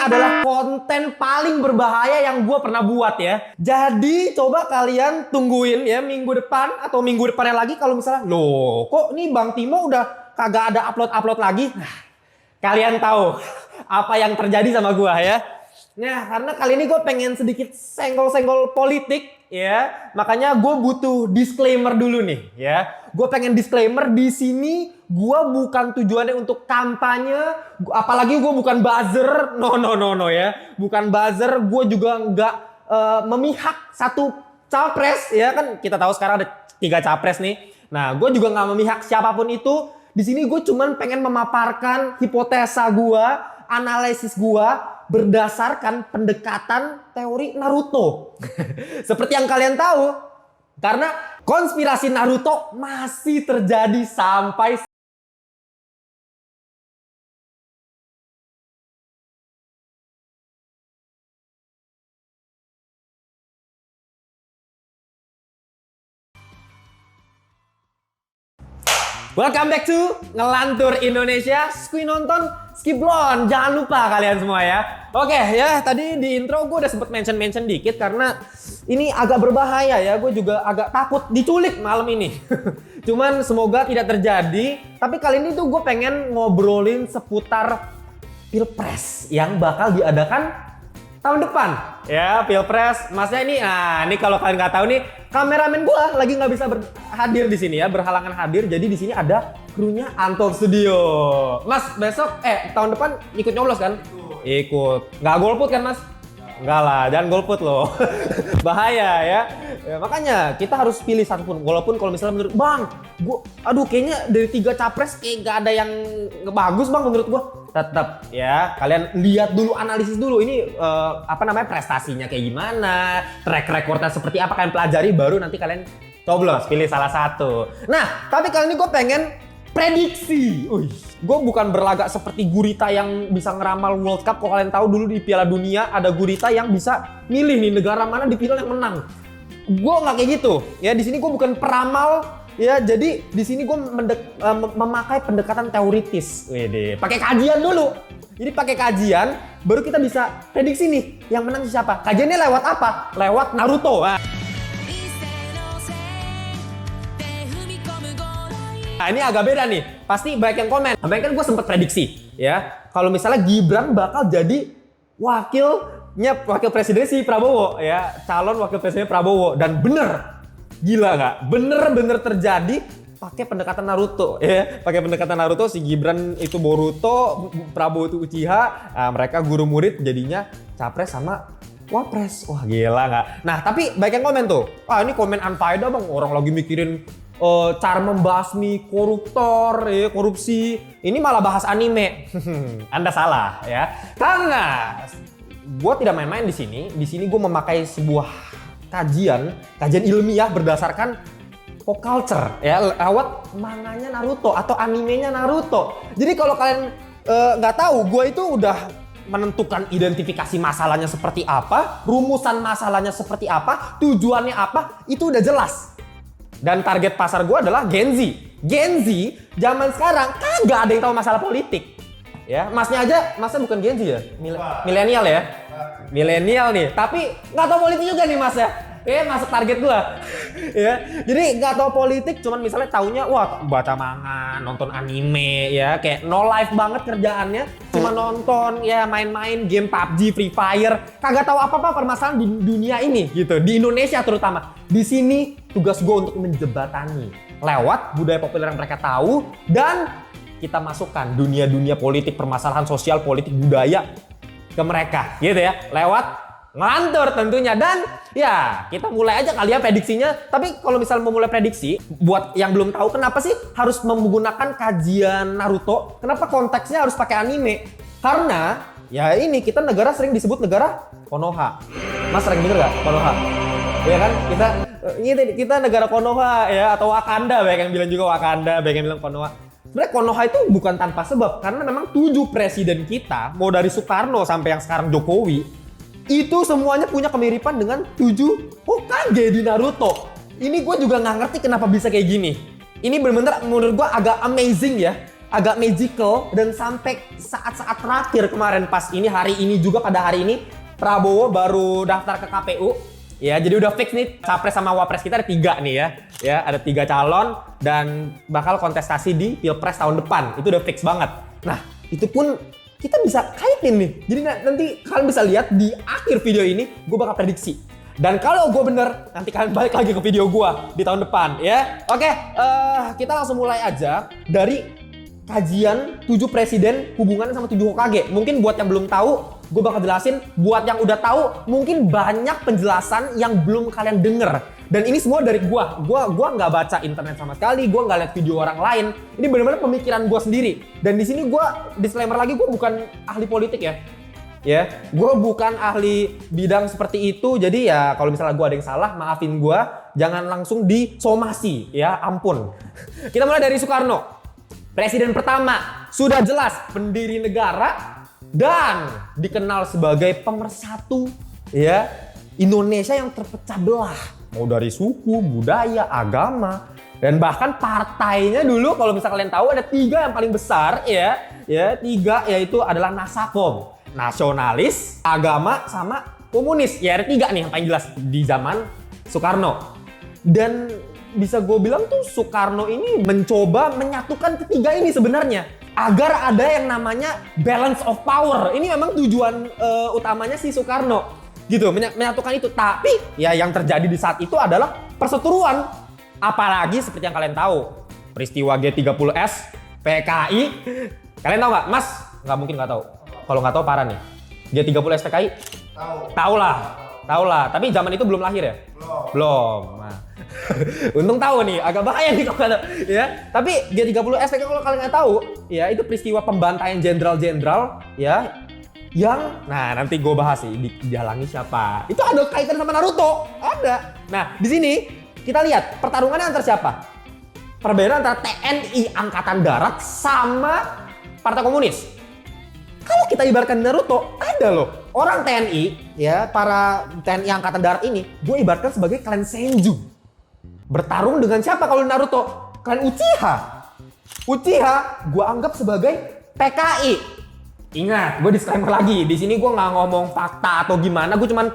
adalah konten paling berbahaya yang gue pernah buat ya. Jadi coba kalian tungguin ya minggu depan atau minggu depannya lagi kalau misalnya, loh kok nih Bang Timo udah kagak ada upload lagi. Nah, kalian tahu apa yang terjadi sama gue ya. Nah, karena kali ini gue pengen sedikit senggol-senggol politik ya. Makanya gue butuh disclaimer dulu nih ya. Gue pengen disclaimer di sini gue bukan tujuannya untuk kampanye, apalagi gue bukan buzzer. No ya. Bukan buzzer, gue juga nggak memihak satu capres ya kan. Kita tahu sekarang ada 3 capres nih. Nah, gue juga nggak memihak siapapun itu. Di sini gue cuman pengen memaparkan hipotesa gue, analisis gue berdasarkan pendekatan teori Naruto. Seperti yang kalian tahu, karena konspirasi Naruto masih terjadi sampai Welcome back to Ngelantur Indonesia. Skui nonton, skip blon. Jangan lupa kalian semua ya. Oke ya, tadi di intro gue udah sempet mention dikit karena ini agak berbahaya ya. Gue juga agak takut diculik malam ini. Cuman semoga tidak terjadi. Tapi kali ini tuh gue pengen ngobrolin seputar Pilpres yang bakal diadakan tahun depan ya, Pilpres. Masnya ini, ini kalau kalian nggak tahu nih, kameramen gua lagi nggak bisa hadir di sini ya, berhalangan hadir. Jadi di sini ada krunya Anton Studio. Mas, besok tahun depan ikut nyoblos kan? Ikut. Nggak golput kan, Mas? Enggak lah, jangan golput loh. Bahaya ya. Makanya kita harus pilih satu pun. Walaupun kalau misalnya menurut Bang, kayaknya dari 3 capres nggak ada yang bagus Bang menurut gua. Tetap ya, kalian lihat dulu, analisis dulu ini prestasinya kayak gimana, track recordnya seperti apa, kalian pelajari baru nanti kalian coblos, pilih salah satu. Nah, tapi kali ini gue pengen prediksi. Gue bukan berlagak seperti gurita yang bisa ngeramal World Cup. Kalau kalian tahu dulu di Piala Dunia ada gurita yang bisa milih nih negara mana di final yang menang. Gue nggak kayak gitu. Ya di sini gue bukan peramal. Ya jadi di sini gue memakai pendekatan teoritis. Pakai kajian dulu. Jadi pakai kajian baru kita bisa prediksi nih yang menang siapa. Kajiannya lewat apa? Lewat Naruto. Nah, ini agak beda nih. Pasti banyak yang komen. Kemarin kan gue sempat prediksi ya. Kalau misalnya Gibran bakal jadi wakil presiden si Prabowo ya. Calon wakil presiden Prabowo. Dan bener. Gila nggak? Bener-bener terjadi pakai pendekatan Naruto ya. Pakai pendekatan Naruto, si Gibran itu Boruto, Prabowo itu Uchiha. Nah, mereka guru murid jadinya capres sama wapres. Wah gila nggak? Nah tapi banyak yang komen tuh. Ini komen unfaedah Bang. Orang lagi mikirin cara membasmi koruptor, ya, korupsi. Ini malah bahas anime. Anda salah ya. Karena gue tidak main-main di sini. Di sini gue memakai sebuah kajian ilmiah berdasarkan pop culture ya, lewat manganya Naruto atau animenya Naruto. Jadi kalau kalian nggak tahu, gue itu udah menentukan identifikasi masalahnya seperti apa, rumusan masalahnya seperti apa, tujuannya apa, itu udah jelas. Dan target pasar gue adalah Gen Z. Gen Z zaman sekarang kagak ada yang tahu masalah politik. Ya, masnya bukan Gen Z ya? Milenial ya? Milenial nih, tapi nggak tahu politik juga nih mas ya. Masuk target gua. Ya, jadi nggak tahu politik, cuman misalnya taunya baca manga, nonton anime ya, kayak no life banget kerjaannya, cuma nonton ya, main-main game PUBG, Free Fire, kagak tahu apa-apa permasalahan di dunia ini gitu, di Indonesia terutama. Di sini tugas gua untuk menjebatani lewat budaya populer yang mereka tahu dan kita masukkan dunia politik, permasalahan sosial, politik, budaya ke mereka gitu ya, lewat Ngelantur tentunya. Dan ya kita mulai aja kali ya prediksinya. Tapi kalau misalnya mau mulai prediksi, buat yang belum tahu kenapa sih harus menggunakan kajian Naruto, kenapa konteksnya harus pakai anime? Karena ya ini kita negara sering disebut negara Konoha. Mas sering denger gak Konoha? Ya kan, kita negara Konoha ya, atau Wakanda, banyak yang bilang juga Wakanda, banyak yang bilang Konoha. Sebenarnya Konoha itu bukan tanpa sebab, karena memang 7 presiden kita, mau dari Soekarno sampai yang sekarang Jokowi, itu semuanya punya kemiripan dengan 7 Hokage di Naruto. Ini gue juga nggak ngerti kenapa bisa kayak gini. Ini bener-bener menurut gue agak amazing ya. agak magical dan sampai saat-saat terakhir kemarin pas ini hari ini juga pada hari ini Prabowo baru daftar ke KPU. Ya, jadi udah fix nih capres sama wapres kita ada 3 nih ya. Ya, ada 3 calon dan bakal kontestasi di Pilpres tahun depan. Itu udah fix banget. Nah, itu pun kita bisa kaitin nih. Jadi nanti kalian bisa lihat di akhir video ini gue bakal prediksi. Dan kalau gue bener, nanti kalian balik lagi ke video gue di tahun depan ya. Oke, kita langsung mulai aja dari kajian 7 presiden hubungannya sama 7 Hokage. Mungkin buat yang belum tahu, gue bakal jelasin. Buat yang udah tahu, mungkin banyak penjelasan yang belum kalian denger. Dan ini semua dari gue. Gue nggak baca internet sama sekali, gue nggak lihat video orang lain. Ini benar-benar pemikiran gue sendiri. Dan di sini gue disclaimer lagi, gue bukan ahli politik ya. Ya, gue bukan ahli bidang seperti itu. Jadi ya kalau misalnya gue ada yang salah, maafin gue. Jangan langsung disomasi, ya ampun. Kita mulai dari Soekarno. Presiden pertama, sudah jelas pendiri negara dan dikenal sebagai pemersatu ya Indonesia yang terpecah belah. Mau dari suku, budaya, agama, dan bahkan partainya dulu kalau misalnya kalian tahu ada 3 yang paling besar ya 3 yaitu adalah Nasakom, nasionalis, agama, sama komunis. Ya ada 3 nih yang paling jelas di zaman Soekarno. Dan bisa gue bilang tuh Soekarno ini mencoba menyatukan ketiga ini sebenarnya agar ada yang namanya balance of power. Ini memang tujuan utamanya si Soekarno gitu, menyatukan itu. Tapi ya yang terjadi di saat itu adalah perseteruan. Apalagi seperti yang kalian tahu, peristiwa G30S, PKI. Kalian tahu nggak? Mas, nggak mungkin nggak tahu. Kalau nggak tahu parah nih. G30S PKI? Tahu lah. Tapi zaman itu belum lahir ya? Belum. Nah. Untung tahu nih, agak bahaya nih kalau nggak tahu. Ya. Tapi G30S PKI kalau kalian nggak tahu, ya itu peristiwa pembantaian jenderal-jenderal ya. Yang, nah nanti gue bahas sih dihalangi siapa. Itu ada kaitan sama Naruto, ada. Nah di sini kita lihat pertarungannya antara siapa? Perbedaan antara TNI Angkatan Darat sama Partai Komunis. Kalau kita ibaratkan Naruto, ada loh orang TNI ya, para TNI Angkatan Darat ini, gue ibaratkan sebagai klan Senju. Bertarung dengan siapa kalau Naruto? Klan Uchiha. Uchiha gue anggap sebagai PKI. Ingat, gue disclaimer lagi. Di sini gue nggak ngomong fakta atau gimana, gue cuman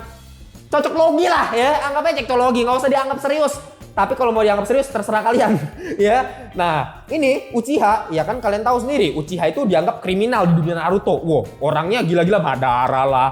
cocok logi lah ya, anggapnya cekcologi, nggak usah dianggap serius. Tapi kalau mau dianggap serius terserah kalian ya. Nah ini Uchiha, ya kan kalian tahu sendiri Uchiha itu dianggap kriminal di dunia Naruto. Wow, orangnya gila-gila, Madara lah,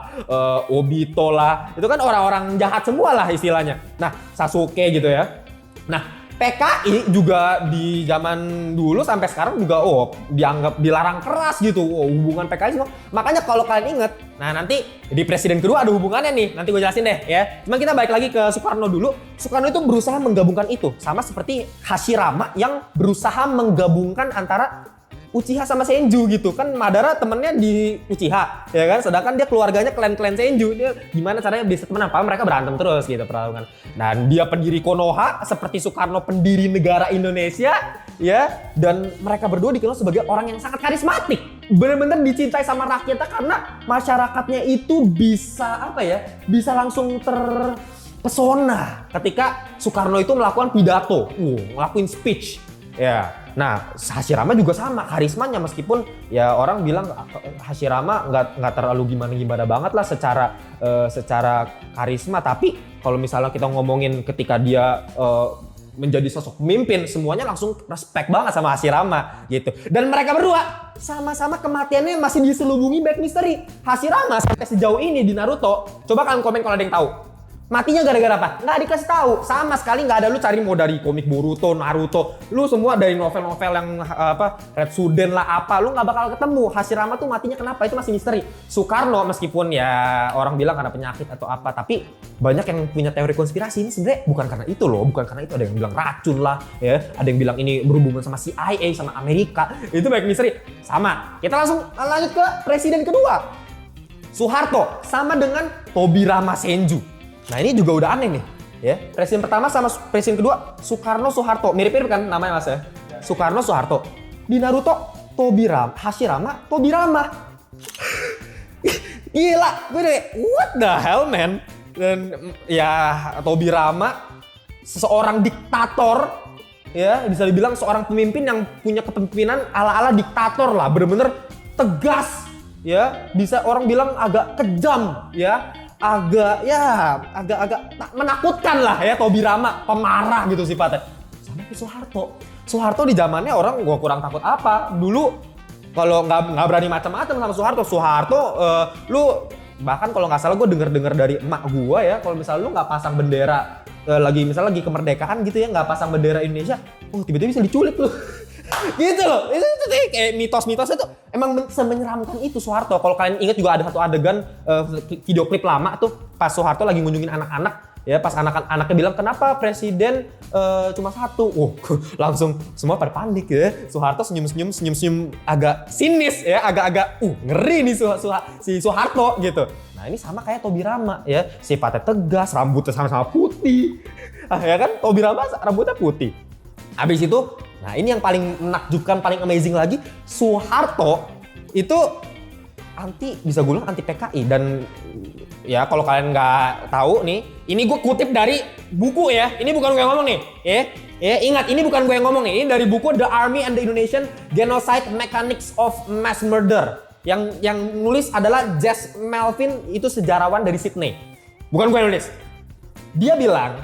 Obito lah, itu kan orang-orang jahat semua lah istilahnya. Nah Sasuke gitu ya. Nah PKI juga di zaman dulu sampai sekarang juga dianggap dilarang keras gitu. Hubungan PKI semua. Makanya kalau kalian inget, nah nanti di presiden kedua ada hubungannya nih. Nanti gue jelasin deh ya. Cuma kita balik lagi ke Soekarno dulu. Soekarno itu berusaha menggabungkan itu. Sama seperti Hashirama yang berusaha menggabungkan antara Uchiha sama Senju gitu kan. Madara temennya di Uchiha ya kan, sedangkan dia keluarganya klan-klan Senju. Dia gimana caranya bisa temenan? Apa mereka berantem terus gitu pertarungan. Dan dia pendiri Konoha seperti Soekarno pendiri negara Indonesia ya, dan mereka berdua dikenal sebagai orang yang sangat karismatik. Bener-bener dicintai sama rakyatnya karena masyarakatnya itu bisa bisa langsung terpesona ketika Soekarno itu melakukan pidato, ngelakuin speech ya. Nah, Hashirama juga sama karismanya, meskipun ya orang bilang Hashirama nggak terlalu gimana banget lah secara karisma. Tapi kalau misalnya kita ngomongin ketika dia menjadi sosok pemimpin, semuanya langsung respect banget sama Hashirama gitu. Dan mereka berdua sama-sama kematiannya masih diselubungi black mystery. Hashirama sampai sejauh ini di Naruto, coba kalian komen kalau ada yang tahu. Matinya gara-gara apa? Nggak dikasih tahu. Sama sekali nggak ada. Lu cari mau dari komik Boruto, Naruto. Lu semua dari novel-novel yang Red Suden lah apa. Lu nggak bakal ketemu. Hashirama tuh matinya kenapa? Itu masih misteri. Soekarno meskipun ya orang bilang karena penyakit atau apa. Tapi banyak yang punya teori konspirasi ini sebenarnya bukan karena itu loh. Bukan karena itu. Ada yang bilang racun lah. Ya. Ada yang bilang ini berhubungan sama CIA, sama Amerika. Itu banyak misteri. Sama. Kita langsung lanjut ke presiden kedua. Soeharto. Sama dengan Tobirama Senju. Nah ini juga udah aneh nih, ya. Presiden pertama sama presiden kedua Soekarno Soeharto, mirip-mirip kan namanya mas ya? Soekarno Soeharto. Di Naruto Hashirama Tobirama. Gila, gue deh, what the hell man? Dan ya Tobirama seseorang diktator ya bisa dibilang seorang pemimpin yang punya kepemimpinan ala-ala diktator lah, bener-bener tegas, ya bisa orang bilang agak kejam, ya agak menakutkan lah ya. Tobi Rama pemarah gitu sifatnya. Sama kayak Soeharto di zamannya orang gua kurang takut apa dulu, kalau nggak berani macam-macam sama Soeharto, lu bahkan kalau nggak salah gue denger dari emak gue ya, kalau misalnya lu nggak pasang bendera lagi kemerdekaan gitu ya, nggak pasang bendera Indonesia, tiba-tiba bisa diculik lu. Gitu loh, itu kayak mitos-mitos itu emang semenyeramkan itu Soeharto. Kalau kalian ingat juga ada satu adegan video klip lama tuh pas Soeharto lagi ngunjungin anak-anak ya, pas anak-anaknya bilang kenapa presiden cuma satu, langsung semua pada panik ya. Soeharto senyum agak sinis ya, agak ngeri nih si Soeharto gitu. Nah ini sama kayak Tobi Rama ya, sifatnya tegas, rambutnya sama-sama putih, ya kan, Tobi Rama rambutnya putih. Habis itu, nah ini yang paling menakjubkan, paling amazing lagi, Soeharto itu bisa gue bilang anti PKI. Dan ya kalau kalian nggak tahu nih, ini gue kutip dari buku ya, ini bukan gue yang ngomong nih, ingat ini bukan gue yang ngomong nih, ini dari buku The Army and the Indonesian Genocide Mechanics of Mass Murder, yang nulis adalah Jess Melvin, itu sejarawan dari Sydney, bukan gue yang nulis. Dia bilang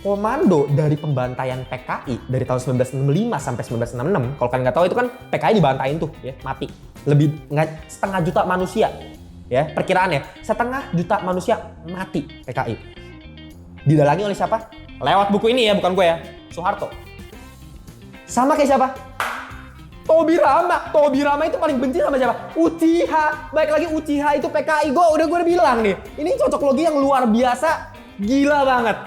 komando dari pembantaian PKI dari tahun 1965 sampai 1966, kalau kalian nggak tahu itu kan PKI dibantain tuh ya, mati. Lebih setengah juta manusia ya, perkiraannya setengah juta manusia mati PKI. Didalangi oleh siapa? Lewat buku ini ya, bukan gue ya, Soeharto. Sama kayak siapa? Tobi Rama itu paling benci sama siapa? Uchiha. Baik lagi Uchiha itu PKI. Gue udah bilang nih, ini cocok logi yang luar biasa, gila banget.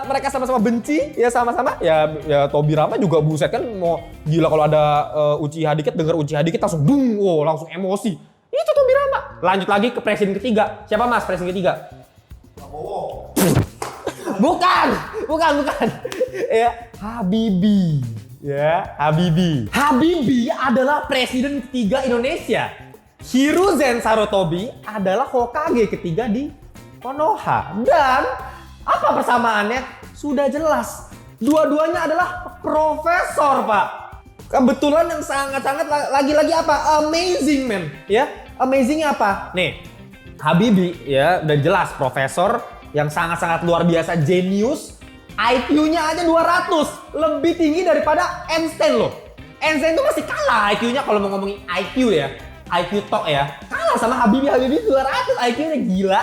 Mereka sama-sama benci ya, sama-sama ya Tobi Rama juga buset kan, mau gila kalau ada Uchiha dikit, denger Uchiha dikit langsung langsung emosi. Itu Tobi Rama. Lanjut lagi ke presiden ketiga. Siapa Mas presiden ketiga? Prabowo. Bukan. Ya, Habibie. Ya, Habibie adalah presiden ketiga Indonesia. Hiruzen Sarutobi adalah Hokage ketiga di Konoha. Dan apa persamaannya? Sudah jelas. Dua-duanya adalah profesor, Pak. Kebetulan yang sangat-sangat lagi-lagi apa? Amazing, man. Ya, amazingnya apa? Nih, Habibie ya udah jelas profesor yang sangat-sangat luar biasa, jenius. IQ-nya aja 200, lebih tinggi daripada Einstein loh. Einstein itu masih kalah IQ-nya kalau mau ngomongin IQ ya. IQ tok ya. Kalah sama Habibie 200 IQ-nya, gila.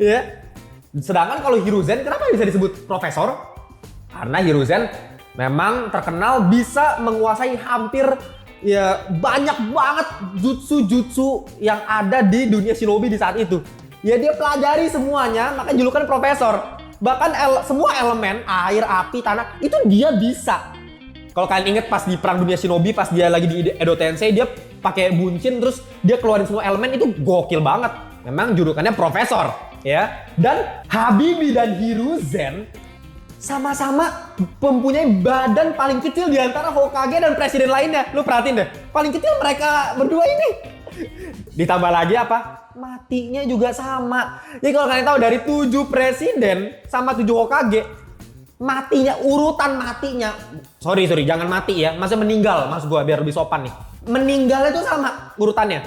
Ya. Sedangkan kalau Hiruzen, kenapa bisa disebut profesor? Karena Hiruzen memang terkenal bisa menguasai hampir ya banyak banget jutsu yang ada di dunia shinobi di saat itu. Ya dia pelajari semuanya, makanya julukan profesor. Bahkan semua elemen, air, api, tanah, itu dia bisa. Kalau kalian inget pas di Perang Dunia Shinobi, pas dia lagi di Edo Tensei, dia pakai buncin terus dia keluarin semua elemen, itu gokil banget. Memang julukannya profesor. Ya, dan Habibie dan Hiruzen sama-sama mempunyai badan paling kecil di antara Hokage dan presiden lainnya. Lu perhatiin deh, paling kecil mereka berdua ini. Ditambah lagi apa? Matinya juga sama. Jadi kalau kalian tahu dari 7 presiden sama 7 Hokage, urutan matinya. Sorry, jangan mati ya. Maksudnya meninggal, maksud gua biar lebih sopan nih. Meninggalnya itu sama urutannya.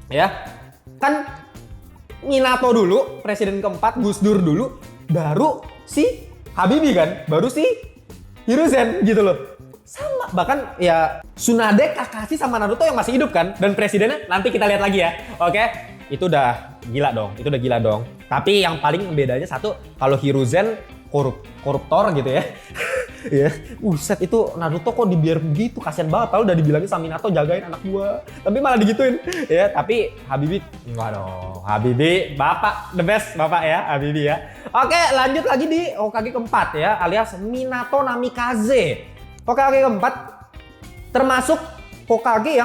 Ya. Kan Minato dulu, presiden keempat, Gus Dur dulu, baru si Habibie kan, baru si Hiruzen gitu loh. Sama, bahkan ya Tsunade, Kakashi sama Naruto yang masih hidup kan, dan presidennya nanti kita lihat lagi ya. Oke? Itu udah gila dong. Tapi yang paling bedanya satu, kalau Hiruzen koruptor gitu ya. Ya, buset itu Naruto kok dibiarin begitu, kasihan banget. Tahu udah dibilangin sama Minato jagain anak gua, tapi malah digituin. Ya, tapi Habibie enggak dong. Habibie bapak, the best bapak ya, Habibie ya. Oke, lanjut lagi di Hokage keempat ya, alias Minato Namikaze. Hokage keempat termasuk Hokage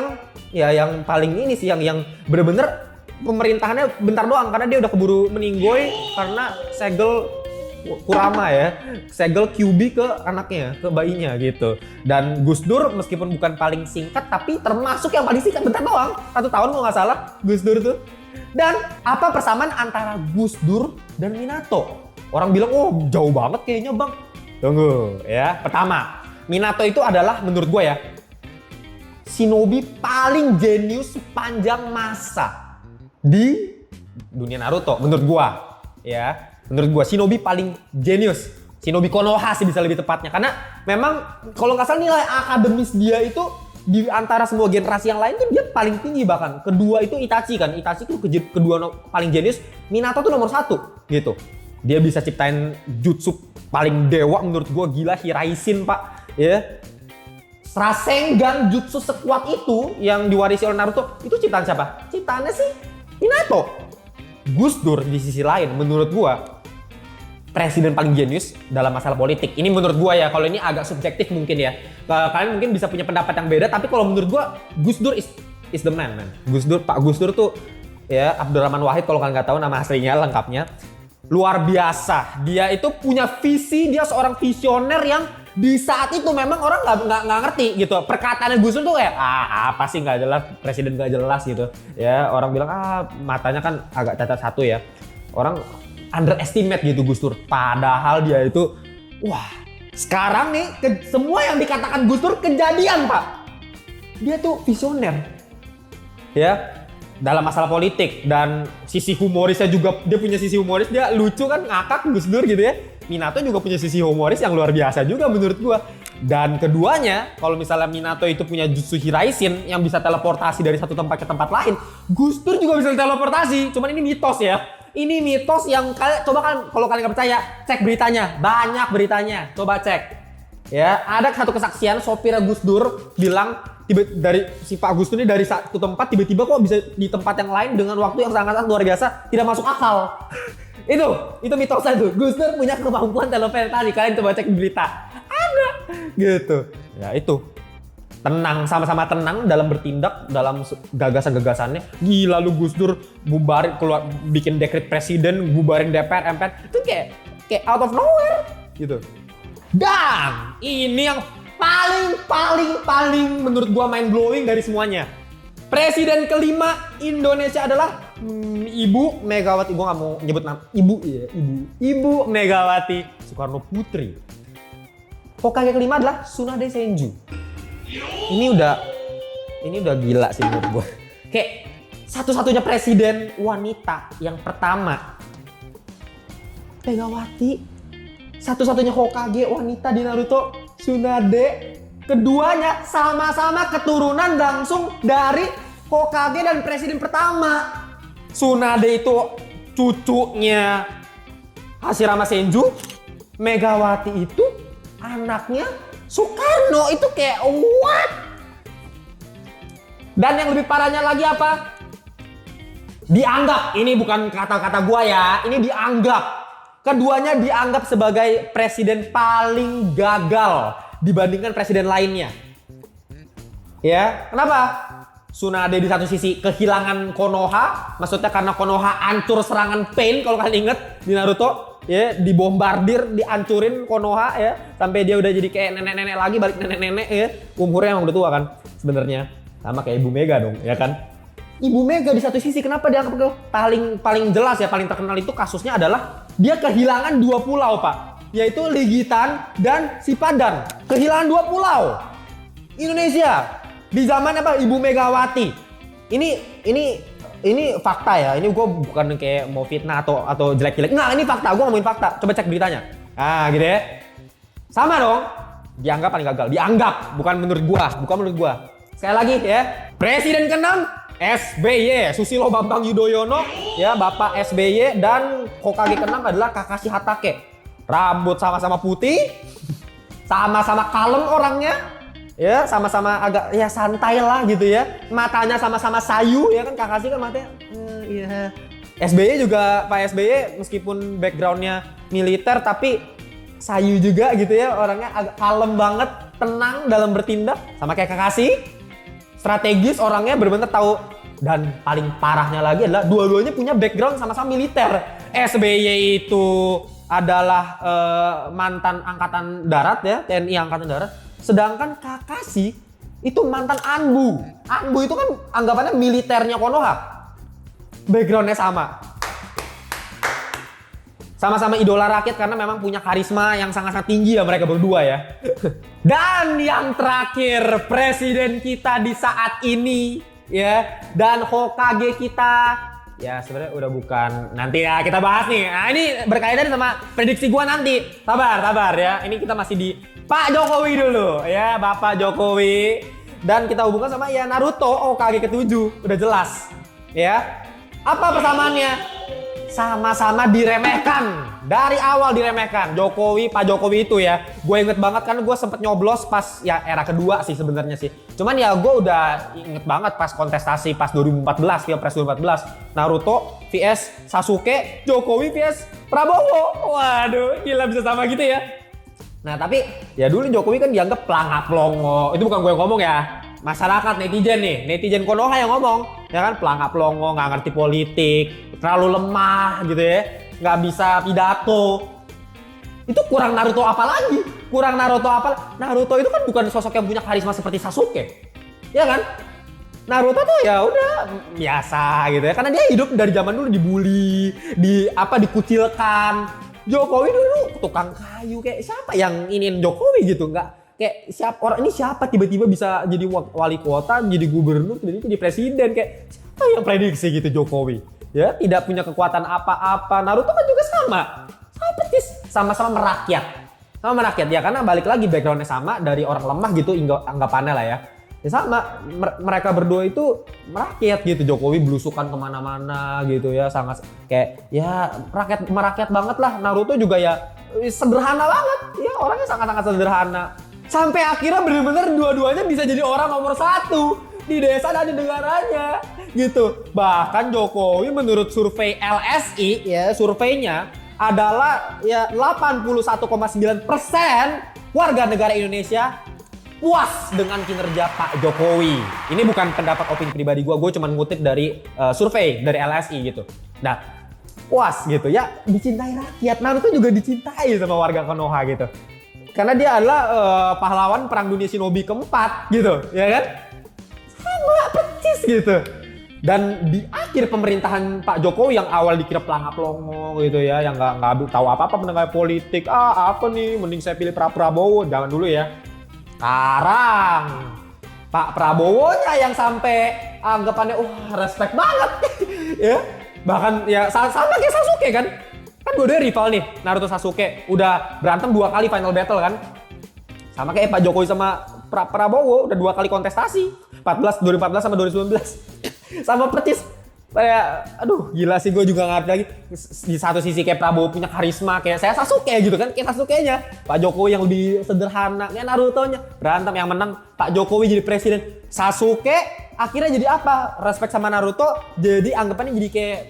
yang paling ini sih, yang bener-bener pemerintahannya bentar doang, karena dia udah keburu meninggoy karena segel Kurama ya, segel Kyuubi ke anaknya, ke bayinya gitu. Dan Gus Dur meskipun bukan paling singkat, tapi termasuk yang paling singkat, bentar doang, 1 tahun kalau nggak salah Gus Dur tuh. Dan apa persamaan antara Gus Dur dan Minato? Orang bilang, oh jauh banget kayaknya bang. Tunggu ya. Pertama, Minato itu adalah menurut gue ya shinobi paling jenius sepanjang masa di dunia Naruto menurut gue ya. Menurut gue shinobi paling jenius. Shinobi Konoha sih bisa lebih tepatnya, karena memang kalau nggak salah nilai akademis dia itu di antara semua generasi yang lain tuh dia paling tinggi, bahkan kedua itu Itachi kan. Itachi itu kedua paling jenius, Minato tuh nomor 1 gitu. Dia bisa ciptain jutsu paling dewa menurut gua, gila, Hiraisin pak ya. Rasengan jutsu sekuat itu yang diwarisi oleh Naruto itu ciptaan siapa? Ciptaannya sih Minato. Gus Dur di sisi lain menurut gua presiden paling jenius dalam masalah politik. Ini menurut gua ya, kalau ini agak subjektif mungkin ya. Kalian mungkin bisa punya pendapat yang beda, tapi kalau menurut gua Gus Dur is the man. Pak Gus Dur tuh ya, Abdurrahman Wahid kalau kalian nggak tahu nama aslinya lengkapnya. Luar biasa. Dia itu punya visi, dia seorang visioner yang di saat itu memang orang nggak ngerti gitu. Perkataannya Gus Dur tuh kayak apa sih, nggak jelas, presiden nggak jelas gitu. Ya, orang bilang matanya kan agak cacat satu ya. Orang underestimate gitu Gus Dur. Padahal dia itu wah, sekarang nih semua yang dikatakan Gus Dur kejadian, Pak. Dia tuh visioner. Ya, dalam masalah politik dan sisi humorisnya juga, dia punya sisi humoris, dia lucu kan, ngakak Gus Dur gitu ya. Minato juga punya sisi humoris yang luar biasa juga menurut gua. Dan keduanya, kalau misalnya Minato itu punya jutsu Hiraisin yang bisa teleportasi dari satu tempat ke tempat lain, Gus Dur juga bisa teleportasi. Cuman ini mitos ya. Ini mitos yang coba kan, kalau kalian nggak percaya, cek beritanya, banyak beritanya, coba cek. Ya, ada satu kesaksian sopir Gus Dur bilang dari si Pak Gus Dur ini dari satu tempat tiba-tiba kok bisa di tempat yang lain dengan waktu yang sangat luar biasa, tidak masuk akal. itu mitosnya tuh. Gus Dur punya kemampuan teleportasi, kalian coba cek berita. Ada gitu. Ya itu. Tenang, sama-sama tenang dalam bertindak, dalam gagasan-gagasannya. Gila lu Gus Dur bubarin, keluar bikin dekret presiden, bubarin DPR, MPR. Itu kayak out of nowhere gitu. Dan ini yang paling menurut gua mind blowing dari semuanya. Presiden kelima Indonesia adalah Ibu Megawati. Gua nggak mau nyebut nama Ibu Megawati Soekarno Putri. Hokage kelima adalah Tsunade Senju. Ini udah gila sih menurut gue. Kayak satu-satunya presiden wanita yang pertama Megawati, satu-satunya Hokage wanita di Naruto Tsunade. Keduanya sama-sama keturunan langsung dari Hokage dan presiden pertama. Tsunade itu cucunya Hashirama Senju, Megawati itu anaknya Soekarno. Itu kayak what? Dan yang lebih parahnya lagi apa? Dianggap, ini bukan kata-kata gua ya, ini dianggap. Keduanya dianggap sebagai presiden paling gagal dibandingkan presiden lainnya. Ya, kenapa? Tsunade di satu sisi kehilangan Konoha, maksudnya karena Konoha hancur serangan Pain kalau kalian inget di Naruto. Ya, dibombardir, dihancurin Konoha ya, sampai dia udah jadi kayak nenek-nenek lagi, balik nenek-nenek ya. Umurnya emang udah tua kan sebenarnya. Sama kayak Ibu Mega dong, ya kan? Ibu Mega di satu sisi kenapa dianggap paling jelas ya, paling terkenal itu kasusnya adalah dia kehilangan 2 pulau, Pak. Yaitu Ligitan dan Sipadan. Kehilangan 2 pulau. Indonesia di zaman apa? Ibu Megawati. Ini fakta ya, ini gue bukan kayak mau fitnah atau jelek-jelek. Nggak, ini fakta, gue ngomongin fakta. Coba cek beritanya. Nah gitu ya. Sama dong, dianggap paling gagal. Dianggap, bukan menurut gue. Sekali lagi ya, Presiden ke-6 SBY, Susilo Bambang Yudhoyono, ya Bapak SBY, dan Hokage ke-6 adalah Kakashi Hatake. Rambut sama-sama putih, sama-sama kalem orangnya. Ya, sama-sama agak ya santai lah gitu ya. Matanya sama-sama sayu ya kan, Kakashi kan matanya iya. SBY juga, Pak SBY meskipun backgroundnya militer tapi sayu juga gitu ya, orangnya agak kalem banget, tenang dalam bertindak, sama kayak Kakashi. Strategis orangnya, benar-benar tahu. Dan paling parahnya lagi adalah dua-duanya punya background sama-sama militer. SBY itu adalah mantan angkatan darat ya, TNI angkatan darat. Sedangkan Kakashi itu mantan Anbu. Anbu itu kan anggapannya militernya Konoha. Backgroundnya sama. Sama-sama idola rakyat karena memang punya karisma yang sangat-sangat tinggi ya mereka berdua ya. Dan yang terakhir, presiden kita di saat ini ya, dan Hokage kita ya sebenarnya udah bukan, nanti ya kita bahas nih. Nah ini berkaitan sama prediksi gua nanti. Sabar ya. Ini kita masih di Pak Jokowi dulu ya, Bapak Jokowi. Dan kita hubungkan sama ya Naruto Hokage ke-7, udah jelas ya. Apa persamaannya? Sama-sama diremehkan, dari awal diremehkan. Jokowi, Pak Jokowi itu ya, gue inget banget kan gue sempet nyoblos pas ya era kedua sih sebenarnya sih. Cuman ya gue udah inget banget pas kontestasi pas 2014, Pilpres 2014. Naruto vs Sasuke, Jokowi vs Prabowo. Waduh, gila bisa sama gitu ya. Nah tapi ya dulu Jokowi kan dianggap pelangap-pelongo. Itu bukan gue yang ngomong ya. Masyarakat netizen nih, netizen Konoha yang ngomong, ya kan pelangap-pelongo, nggak ngerti politik, terlalu lemah gitu ya, nggak bisa pidato. Itu kurang Naruto apa lagi? Kurang Naruto apa? Naruto itu kan bukan sosok yang punya karisma seperti Sasuke, ya kan? Naruto tuh ya udah biasa gitu ya, karena dia hidup dari zaman dulu dibully, dikucilkan. Jokowi dulu tukang kayu, kayak siapa yang iniin Jokowi gitu, nggak? Kayak orang ini siapa tiba-tiba bisa jadi wali kota, jadi gubernur, tiba-tiba jadi presiden, kayak siapa yang prediksi gitu Jokowi? Ya tidak punya kekuatan apa-apa. Naruto kan juga sama persis, sama-sama merakyat ya, karena balik lagi backgroundnya sama, dari orang lemah gitu anggapannya lah ya. Ya sama, mereka berdua itu merakyat gitu. Jokowi belusukan kemana-mana gitu ya, sangat kayak ya merakyat banget lah. Naruto juga ya sederhana banget, ya orangnya sangat-sangat sederhana. Sampai akhirnya bener-bener dua-duanya bisa jadi orang nomor 1 di desa dan di negaranya gitu. Bahkan Jokowi menurut survei LSI ya, surveinya adalah ya 81,9% warga negara Indonesia puas dengan kinerja Pak Jokowi. Ini bukan pendapat opini pribadi gue cuma ngutip dari survei dari LSI gitu. Nah, puas gitu ya, dicintai rakyat. Naruto juga dicintai sama warga Konoha gitu. Karena dia adalah pahlawan perang dunia shinobi keempat gitu, ya kan? Sama persis gitu. Dan di akhir pemerintahan Pak Jokowi yang awal dikira pelangap-pelongo gitu ya, yang nggak tahu apa-apa mengenai politik, apa nih, mending saya pilih Prabowo, jangan dulu ya. Sekarang Pak Prabowo-nya yang sampai anggapannya, respect banget, ya. Bahkan ya sama kayak Sasuke kan. Kan dua-duanya rival nih, Naruto Sasuke. Udah berantem 2 kali final battle kan. Sama kayak Pak Jokowi sama Prabowo, udah 2 kali kontestasi. 2014 sama 2019. Sama persis. Kayak, aduh gila sih, gue juga ngerti lagi. Di satu sisi kayak Prabowo punya karisma, kayak saya Sasuke gitu kan. Kayak Sasuke-nya. Pak Jokowi yang lebih sederhana, kayak Naruto-nya. Berantem yang menang, Pak Jokowi jadi presiden. Sasuke akhirnya jadi apa? Respect sama Naruto, jadi anggapannya jadi kayak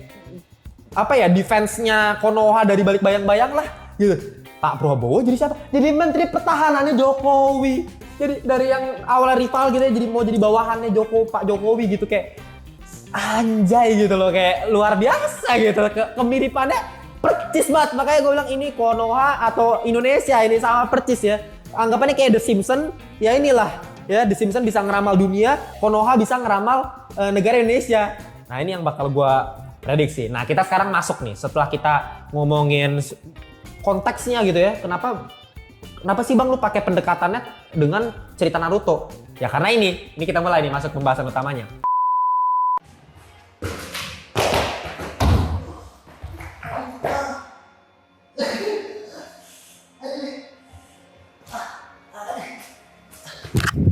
apa ya, defense-nya Konoha dari balik bayang-bayang lah gitu. Pak Prabowo jadi siapa? Jadi menteri pertahanannya Jokowi. Jadi dari yang awalnya rival gitu ya, jadi mau jadi bawahannya Pak Jokowi gitu, kayak anjay gitu loh, kayak luar biasa gitu. Kemiripannya percis banget. Makanya gue bilang ini Konoha atau Indonesia ini sama percis ya. Anggapannya kayak The Simpsons, ya inilah ya, The Simpsons bisa ngeramal dunia, Konoha bisa ngeramal negara Indonesia. Nah ini yang bakal gue prediksi. Nah kita sekarang masuk nih, setelah kita ngomongin konteksnya gitu ya, kenapa sih Bang lu pakai pendekatannya dengan cerita Naruto? Ya karena ini kita mulai nih masuk pembahasan utamanya.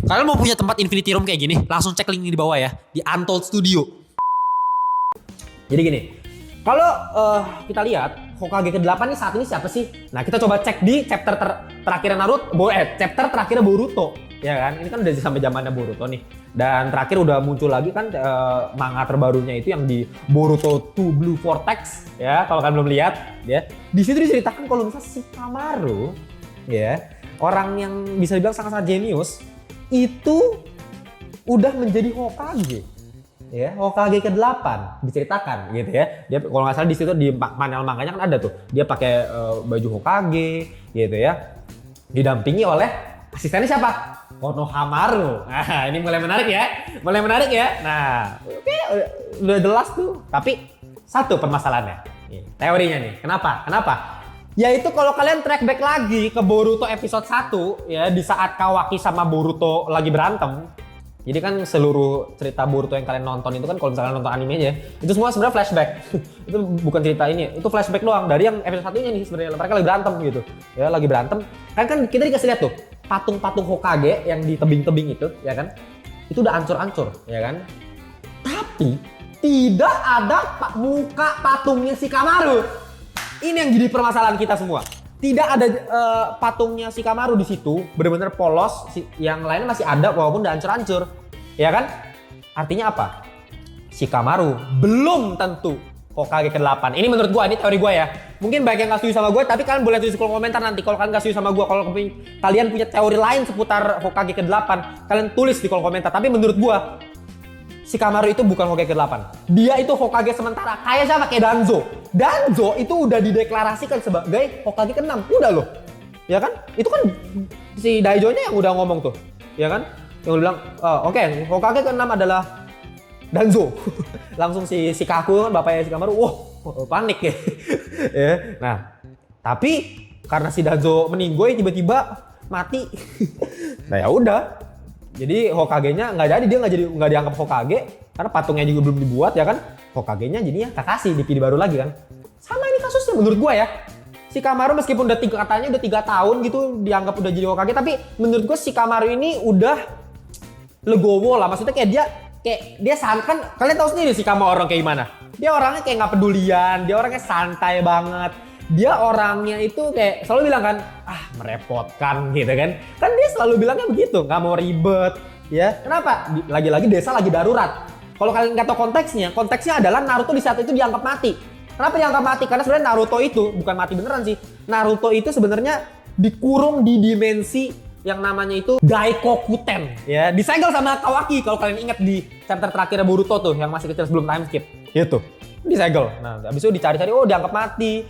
Kalian mau punya tempat infinity room kayak gini, langsung cek link di bawah ya, di Untold Studio. Jadi gini, kalau kita lihat Hokage ke-8 nih saat ini siapa sih? Nah kita coba cek di chapter terakhir Naruto, chapter terakhir Boruto, ya kan? Ini kan udah sampai zamannya Boruto nih. Dan terakhir udah muncul lagi kan manga terbarunya itu yang di Boruto 2 Blue Vortex, ya. Kalau kalian belum lihat, ya. Di situ diceritakan kalau misalnya Shikamaru, ya, orang yang bisa dibilang sangat-sangat jenius, itu udah menjadi Hokage. Ya, Hokage ke-8 diceritakan gitu ya. Dia kalau nggak salah di situ di panel manganya kan ada tuh. Dia pakai baju Hokage gitu ya. Didampingi oleh asistennya siapa? Konohamaru. Nah, ini mulai menarik ya. Nah, oke, udah jelas tuh. Tapi satu permasalahannya. Nih, teorinya nih. Kenapa? Yaitu kalau kalian track back lagi ke Boruto episode 1 ya, di saat Kawaki sama Boruto lagi berantem. Jadi kan seluruh cerita Boruto yang kalian nonton itu kan kalau misalkan nonton anime aja, itu semua sebenarnya flashback. Itu bukan cerita ini, itu flashback doang dari yang episode satunya nih sebenarnya mereka lagi berantem gitu. Ya lagi berantem. Kan kita dikasih lihat tuh patung-patung Hokage yang di tebing-tebing itu, ya kan? Itu udah ancur-ancur, ya kan? Tapi tidak ada muka patungnya Shikamaru. Ini yang jadi permasalahan kita semua. Tidak ada patungnya Shikamaru di situ, benar-benar polos. Yang lainnya masih ada walaupun udah hancur-hancur, ya kan? Artinya apa? Shikamaru belum tentu Hokage ke-8. Ini menurut gua, ini teori gua ya. Mungkin banyak yang nggak setuju sama gua, tapi kalian boleh tulis di kolom komentar nanti. Kalau kalian nggak setuju sama gua, kalau kalian punya teori lain seputar Hokage ke-8, kalian tulis di kolom komentar. Tapi menurut gua, Shikamaru itu bukan Hokage ke-8. Dia itu Hokage sementara. Kayak siapa? Kayak Danzo. Danzo itu udah dideklarasikan sebagai Hokage ke-6. Udah loh. Ya kan? Itu kan si Daijo-nya yang udah ngomong tuh. Ya kan? Yang udah bilang, oke, Hokage ke-6 adalah Danzo. Langsung si Shikaku kan bapaknya Shikamaru, wah panik ya. Ya. Nah, tapi karena si Danzo meninggoy tiba-tiba mati. Nah ya udah. Jadi Hokage-nya nggak jadi, dia nggak dianggap Hokage karena patungnya juga belum dibuat ya kan. Hokage-nya jadinya Kakashi, dipilih baru lagi kan. Sama ini kasusnya menurut gua ya. Shikamaru meskipun katanya udah 3 tahun gitu dianggap udah jadi Hokage, tapi menurut gua Shikamaru ini udah legowo lah. Maksudnya kayak dia kan kalian tahu sendiri Shikamaru orang kayak gimana. Dia orangnya kayak nggak pedulian, dia orangnya santai banget. Dia orangnya itu kayak selalu bilang kan, merepotkan gitu kan. Kan dia selalu bilangnya begitu, nggak mau ribet ya. Kenapa? Lagi-lagi desa lagi darurat. Kalau kalian nggak tahu konteksnya adalah Naruto di saat itu dianggap mati. Kenapa dianggap mati? Karena sebenarnya Naruto itu bukan mati beneran sih. Naruto itu sebenarnya dikurung di dimensi yang namanya itu Daikokuten ya. Disegel sama Kawaki kalau kalian ingat di chapter terakhir Boruto tuh yang masih kecil sebelum time skip. Gitu. Disegel. Nah, habis itu dicari-cari, dianggap mati.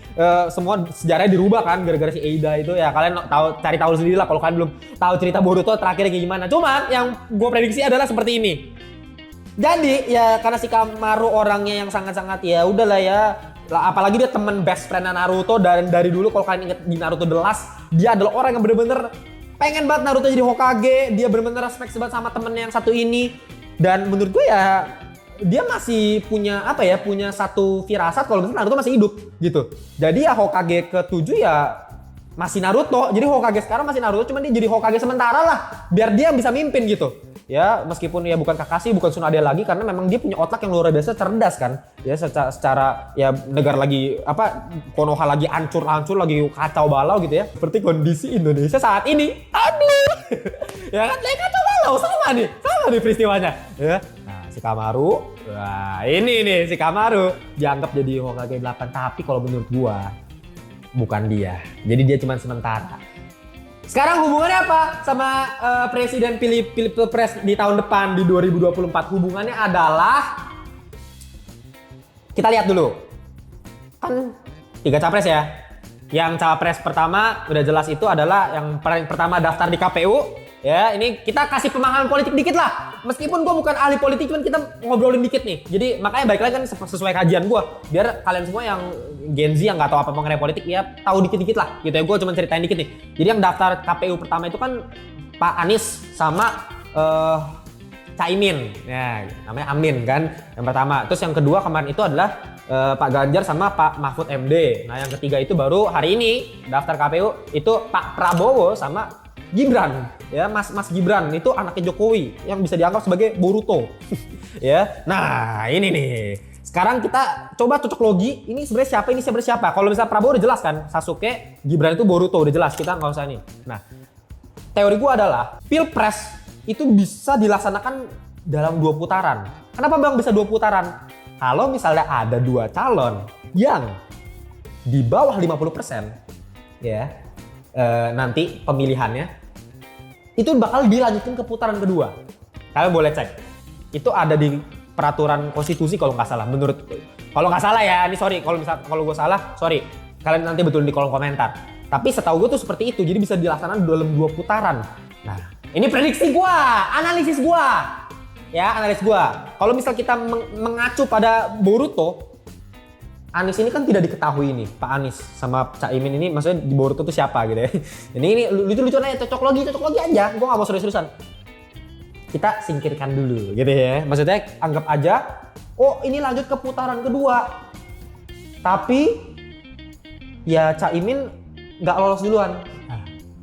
Semua sejarahnya dirubah kan gara-gara si Eida itu ya. Kalian cari tahu sendiri lah kalau kalian belum tahu cerita Boruto terakhirnya kayak gimana. Cuman yang gue prediksi adalah seperti ini. Jadi ya karena Shikamaru orangnya yang sangat-sangat ya udahlah ya. Apalagi dia temen best friend Naruto dan dari dulu kalau kalian ingat di Naruto The Last, dia adalah orang yang bener-bener pengen banget Naruto jadi Hokage. Dia bener-bener respect banget sama temennya yang satu ini. Dan menurut gue ya dia masih punya punya satu firasat kalau misalnya Naruto masih hidup gitu. Jadi ya Hokage ke-7 ya masih Naruto. Jadi Hokage sekarang masih Naruto, cuman dia jadi Hokage sementara lah biar dia bisa mimpin gitu. Ya meskipun ya bukan Kakashi, bukan Tsunade lagi karena memang dia punya otak yang luar biasa cerdas kan. Ya secara ya negara lagi Konoha lagi hancur lagi kacau balau gitu ya. Seperti kondisi Indonesia saat ini. Aduh. Ya kan lagi kacau balau sama nih peristiwanya. Ya. Shikamaru, ini nih Shikamaru dianggap jadi Hokage 8, tapi kalau menurut gua bukan dia. Jadi dia cuma sementara. Sekarang hubungannya apa sama presiden Pilpres di tahun depan di 2024? Hubungannya adalah kita lihat dulu. Kan 3 capres ya. Yang capres pertama udah jelas itu adalah yang paling pertama daftar di KPU. Ya, ini kita kasih pemahaman politik dikit lah. Meskipun gue bukan ahli politik, cuman kita ngobrolin dikit nih. Jadi makanya balik lagi kan sesuai kajian gue. Biar kalian semua yang Gen Z yang nggak tahu apa mengenai politik ya tahu dikit-dikit lah. Gitu ya, gue cuma ceritain dikit nih. Jadi yang daftar KPU pertama itu kan Pak Anies sama Caimin. Ya, namanya Amin kan yang pertama. Terus yang kedua kemarin itu adalah Pak Ganjar sama Pak Mahfud MD. Nah yang ketiga itu baru hari ini daftar KPU itu Pak Prabowo sama Gibran, ya Mas Gibran itu anaknya Jokowi yang bisa dianggap sebagai Boruto, ya. Nah ini nih, sekarang kita coba cocok logi. Ini sebenarnya siapa? Kalau misalnya Prabowo udah jelas kan, Sasuke, Gibran itu Boruto udah jelas. Kita nggak usah nih. Nah, teori gua adalah Pilpres itu bisa dilaksanakan dalam 2 putaran. Kenapa bang bisa 2 putaran? Kalau misalnya ada 2 calon yang di bawah 50%, ya nanti pemilihannya itu bakal dilanjutin ke putaran kedua. Kalian boleh cek. Itu ada di peraturan konstitusi kalau nggak salah. Kalau nggak salah ya, ini sorry. Kalau gue salah, sorry. Kalian nanti betulin di kolom komentar. Tapi setahu gue tuh seperti itu. Jadi bisa dilaksanakan dalam 2 putaran. Nah, ini prediksi gue, analisis gue. Ya, analis gue. Kalau misal kita mengacu pada Boruto, Anies ini kan tidak diketahui nih, Pak Anies sama Cak Imin ini maksudnya di Boruto tuh siapa gitu ya. Ini lucu-lucuan aja, cocok logi aja. Gue gak mau serius-seriusan. Kita singkirkan dulu gitu ya. Maksudnya anggap aja, oh ini lanjut ke putaran kedua. Tapi ya Cak Imin gak lolos duluan.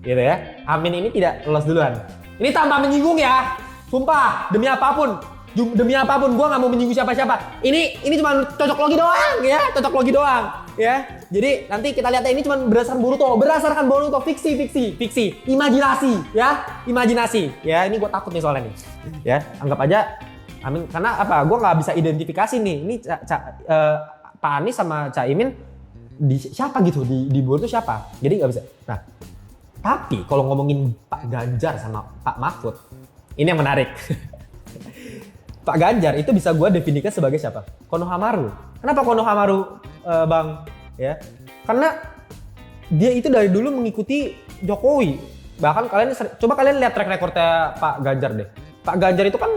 Gitu ya. Amin ini tidak lolos duluan. Ini tambah menyinggung ya. Sumpah, demi apapun gue nggak mau menyinggung siapa-siapa. Ini cuma cocok logi doang ya, cocok logi doang ya. Jadi nanti kita lihat ini cuma berdasarkan Boruto, fiksi, imajinasi ya. Ya ini gue takut nih soalnya nih. Ya anggap aja Amin, karena apa? Gue nggak bisa identifikasi nih. Ini Pak Anies sama Cak Imin siapa gitu di Boruto siapa? Jadi nggak bisa. Nah tapi kalau ngomongin Pak Ganjar sama Pak Mahfud, ini yang menarik. Pak Ganjar itu bisa gue definisikan sebagai siapa? Konohamaru. Kenapa Konohamaru, Bang? Ya, karena dia itu dari dulu mengikuti Jokowi. Bahkan coba kalian lihat track recordnya Pak Ganjar deh. Pak Ganjar itu kan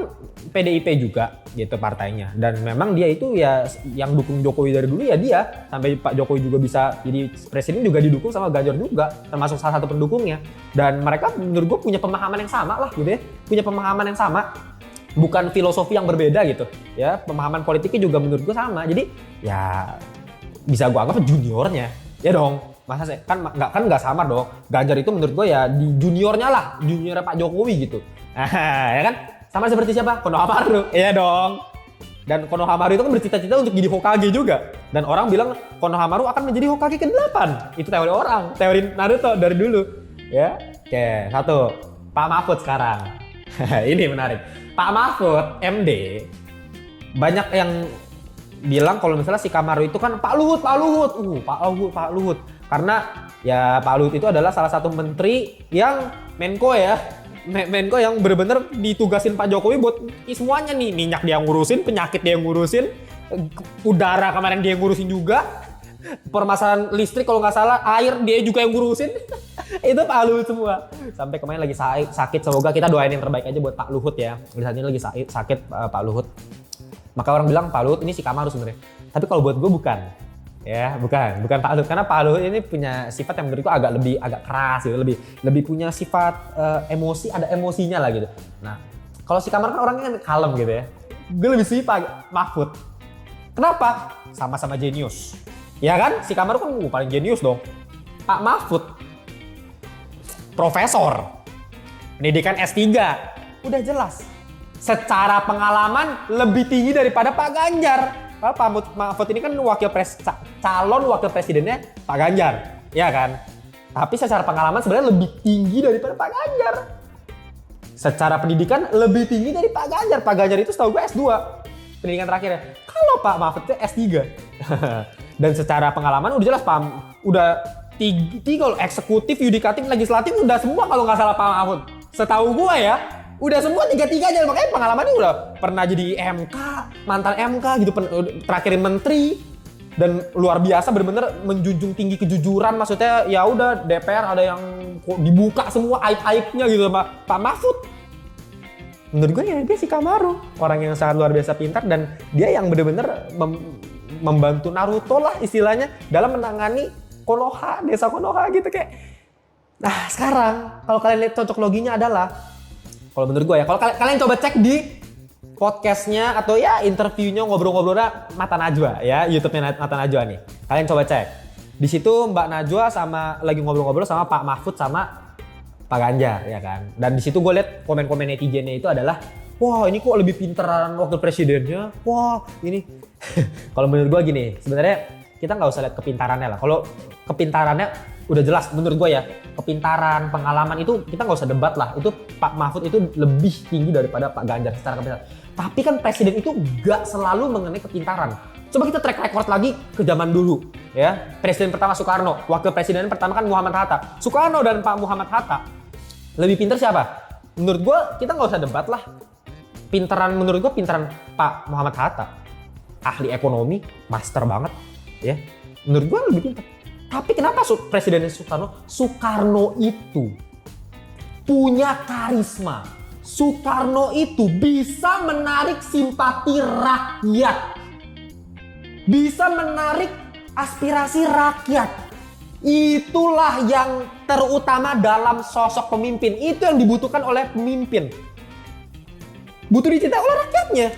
PDIP juga gitu partainya. Dan memang dia itu ya yang dukung Jokowi dari dulu ya dia. Sampai Pak Jokowi juga bisa jadi presiden juga didukung sama Ganjar juga. Termasuk salah satu pendukungnya. Dan mereka menurut gue punya pemahaman yang sama lah gitu ya. Punya pemahaman yang sama. Bukan filosofi yang berbeda gitu ya, pemahaman politiknya juga menurut gue sama. Jadi ya bisa gue anggap juniornya ya dong. Masa kan nggak sama dong. Ganjar itu menurut gue ya di juniornya Pak Jokowi gitu. Ya kan sama seperti siapa? Konohamaru ya dong. Dan Konohamaru itu kan bercita-cita untuk jadi Hokage juga. Dan orang bilang Konohamaru akan menjadi Hokage ke-8. Itu teori orang, teori Naruto dari dulu ya. Oke, satu Pak Mahfud sekarang. Ini menarik. Pak Mahfud MD banyak yang bilang kalau misalnya si Kamaru itu kan Pak Luhut. Karena ya Pak Luhut itu adalah salah satu menteri yang Menko ya. Menko yang benar-benar ditugasin Pak Jokowi buat semuanya nih. Minyak dia yang ngurusin, penyakit dia yang ngurusin, udara kemarin dia yang ngurusin juga. Permasalahan listrik kalau nggak salah, air dia juga yang ngurusin. Itu Pak Luhut semua. Sampai kemarin lagi sakit, semoga kita doain yang terbaik aja buat Pak Luhut ya. Saat ini lagi sakit Pak Luhut. Maka orang bilang Pak Luhut ini si Kamaru sebenarnya. Tapi kalau buat gue bukan. Ya, bukan Pak Luhut, karena Pak Luhut ini punya sifat yang menurut gue agak keras gitu, lebih punya sifat emosi, ada emosinya lah gitu. Nah, kalau si Kamaru kan orangnya kan kalem gitu ya. Gue lebih suka Pak Mahfud. Kenapa? Sama-sama jenius. Ya kan? Si Kamaru kan paling jenius dong. Pak Mahfud profesor, pendidikan S3, udah jelas. Secara pengalaman lebih tinggi daripada Pak Ganjar. Pak Mahfud ini kan calon wakil presidennya Pak Ganjar, ya kan? Tapi secara pengalaman sebenarnya lebih tinggi daripada Pak Ganjar. Secara pendidikan lebih tinggi dari Pak Ganjar. Pak Ganjar itu setahu gue S2, pendidikan terakhirnya. Kalau Pak Mahfud itu S3. Dan secara pengalaman udah jelas udah tiga eksekutif, yudikatif, legislatif udah semua kalau nggak salah Pak Mahfud. Setahu gua ya, udah semua tiga-tiganya. Makanya pengalamannya udah pernah jadi MK, mantan MK gitu, terakhir menteri, dan luar biasa bener-bener menjunjung tinggi kejujuran. Maksudnya ya udah DPR ada yang dibuka semua aib-aibnya gitu sama Pak Mahfud. Menurut gue ya dia si Kamaru, orang yang sangat luar biasa pintar, dan dia yang bener-bener membantu Naruto lah istilahnya dalam menangani Konoha, desa Konoha gitu kayak. Nah sekarang kalau kalian lihat cocok loginya adalah, kalau menurut gue ya, kalau kalian coba cek di podcastnya atau ya interviewnya, ngobrol-ngobrolnya Mata Najwa ya, YouTube-nya Mata Najwa nih, kalian coba cek. Di situ Mbak Najwa lagi ngobrol-ngobrol sama Pak Mahfud sama Pak Ganjar ya kan. Dan di situ gue lihat komen-komen netizennya itu adalah, wah ini kok lebih pinteran wakil presidennya, wah ini. Kalau menurut gue gini, sebenarnya kita nggak usah lihat kepintarannya lah. Kalau kepintarannya udah jelas menurut gue ya, kepintaran, pengalaman itu kita nggak usah debat lah. Itu Pak Mahfud itu lebih tinggi daripada Pak Ganjar secara kepintaran. Tapi kan presiden itu nggak selalu mengenai kepintaran. Coba kita track record lagi ke zaman dulu ya. Presiden pertama Soekarno, wakil presiden pertama kan Muhammad Hatta. Soekarno dan Pak Muhammad Hatta lebih pintar siapa? Menurut gue kita nggak usah debat lah. Menurut gue pintaran Pak Muhammad Hatta, ahli ekonomi, master banget. Ya, menurut gue lebih pintar. Tapi kenapa Presiden Soekarno itu punya karisma. Soekarno itu bisa menarik simpati rakyat. bisa menarik aspirasi rakyat. Itulah yang terutama dalam sosok pemimpin. Itu yang dibutuhkan oleh pemimpin. Butuh dicintai oleh rakyatnya.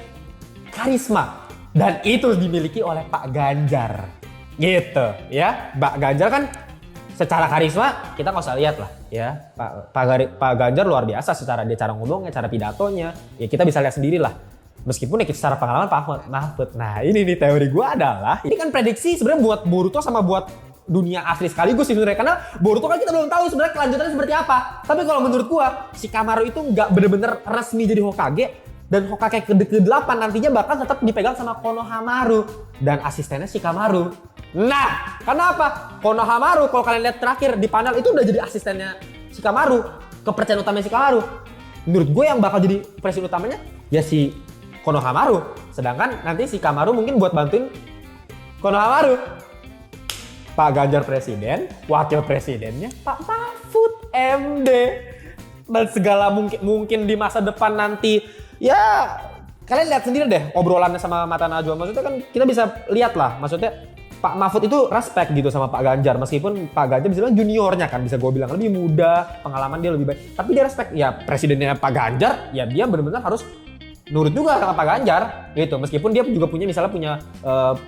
Karisma. Dan itu dimiliki oleh Pak Ganjar. Gitu ya. Pak Ganjar kan secara karisma kita nggak usah lihat lah ya. Pak Ganjar luar biasa secara dia cara ngomongnya, cara pidatonya. Ya kita bisa lihat sendiri lah. Meskipun ya secara pengalaman Pak Mahfud. Nah ini nih teori gue adalah. Ini kan prediksi sebenarnya buat Boruto sama buat dunia asli sekaligus sih sebenarnya. Karena Boruto kan kita belum tahu sebenarnya kelanjutannya seperti apa. Tapi kalau menurut gue si Kamaru itu nggak bener-bener resmi jadi Hokage. Dan Hokage ke-8 nantinya bakal tetap dipegang sama Konohamaru. Dan asistennya si Kamaru. Nah, kenapa? Konohamaru kalau kalian lihat terakhir di panel itu udah jadi asistennya si Kamaru. Kepercayaan utamanya si Kamaru. Menurut gue yang bakal jadi presiden utamanya ya si Konohamaru. Sedangkan nanti si Kamaru mungkin buat bantuin Konohamaru. Pak Ganjar presiden, wakil presidennya Pak Mahfud MD. Dan segala mungkin di masa depan nanti ya kalian lihat sendiri deh obrolannya sama Mata Najwa. Maksudnya kan kita bisa lihat lah, maksudnya Pak Mahfud itu respect gitu sama Pak Ganjar. Meskipun Pak Ganjar bisa bilang juniornya kan, bisa gue bilang lebih muda, pengalaman dia lebih baik. Tapi dia respect, ya presidennya Pak Ganjar, ya dia benar-benar harus nurut juga sama Pak Ganjar gitu. Meskipun dia juga punya misalnya punya